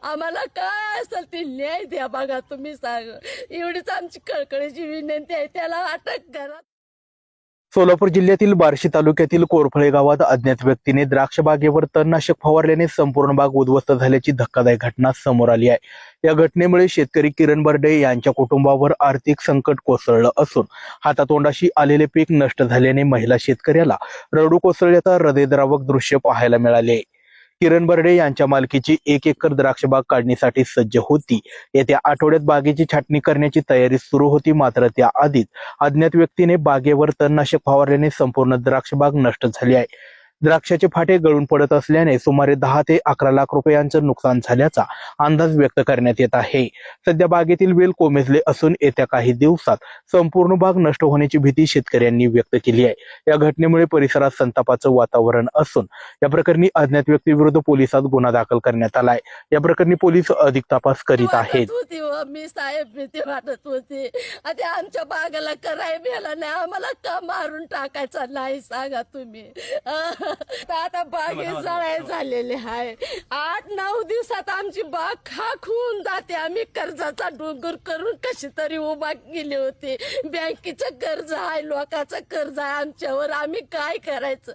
आम्हाला काय असेल ते न्याय द्या बघा, तुम्ही सांग. एवढीच आमची कळकळीची विनंती आहे, त्याला अटक करा. सोलापूर जिल्ह्यातील बार्शी तालुक्यातील कोरफळे गावात अज्ञात व्यक्तीने द्राक्ष बागेवर तणनाशक फवारल्याने संपूर्ण बाग उद्ध्वस्त झाल्याची धक्कादायक घटना समोर आली आहे. या घटनेमुळे शेतकरी किरण बर्डे यांच्या कुटुंबावर आर्थिक संकट कोसळलं असून हातातोंडाशी आलेले पीक नष्ट झाल्याने महिला शेतकऱ्याला रडू कोसळल्याचा हृदयद्रावक दृश्य पाहायला मिळाले. किरण बर्डे यांच्या मालकीची 1 एकर द्राक्ष बाग काढणीसाठी सज्ज होती. येत्या आठवड्यात बागेची छाटणी करण्याची तयारी सुरू होती, मात्र त्याआधीच अज्ञात व्यक्तीने बागेवर तणनाशक फवारल्याने संपूर्ण द्राक्ष बाग नष्ट झाली आहे. द्राक्षाचे फाटे गळून पडत असल्याने सुमारे 10 ते 11 लाख रुपयांचं नुकसान झाल्याचा अंदाज व्यक्त करण्यात येत आहे. सध्या बागेतील वेल कोमेजले असून येत्या काही दिवसात संपूर्ण बाग नष्ट होण्याची भीती शेतकऱ्यांनी व्यक्त केली आहे. या घटनेमुळे परिसरात संतापाचं वातावरण असून या प्रकरणी अज्ञात व्यक्तीविरुद्ध पोलिसात गुन्हा दाखल करण्यात आलाय. या प्रकरणी पोलीस अधिक तपास करीत आहेत. मी साहेब भीती वाटत होती. आता आमच्या बागाला कराय मिळालं नाही, आम्हाला का मारून टाकायचा नाही सांगा तुम्ही. आता बागे जळाय झालेले आहे. 8-9 दिवसात आमची बाग खाक होऊन जाते. आम्ही कर्जाचा डोंगर करून कशी तरी उभा केली होती. बँकेचं कर्ज आहे, लोकांचं कर्ज आहे आमच्यावर, आम्ही काय करायचं.